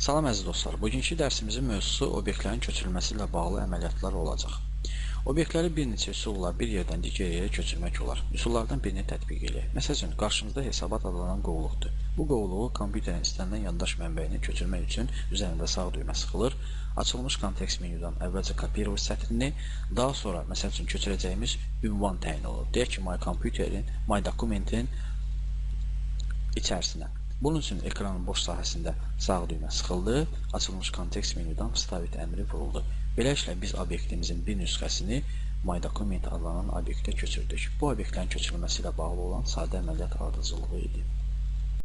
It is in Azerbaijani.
Salam əziz dostlar, bugünkü dərsimizin mövzusu obyektlərin köçürülməsi ilə bağlı əməliyyatlar olacaq. Obyektləri bir neçə üsulla bir yerdən digər yerə köçürmək olar. Üsullardan birini tətbiq edək. Məsəl üçün, qarşımızda hesabat adlanan qovluqdur. Bu qovluğu kompüterin istənilən yaddaş mənbəyinə köçürmək üçün üzərində sağ düymə sıxılır. Açılmış kontekst menyudan əvvəlcə kopyalov sətrini, daha sonra məsəl üçün köçürəcəyimiz ünvan təyin olunur. Deyək ki, my computer'in, my document'in içərisinə. Bunun üçün ekranın boş sahəsində sağ düymə sıxıldı, açılmış kontekst menyudan vставit əmri vuruldu. Beləliklə, biz obyektimizin bir nüsxəsini myDocument adlanan obyektə köçürdük. Bu obyektlərin köçürülməsi ilə bağlı olan sadə əməliyyat ardıcıllığı idi.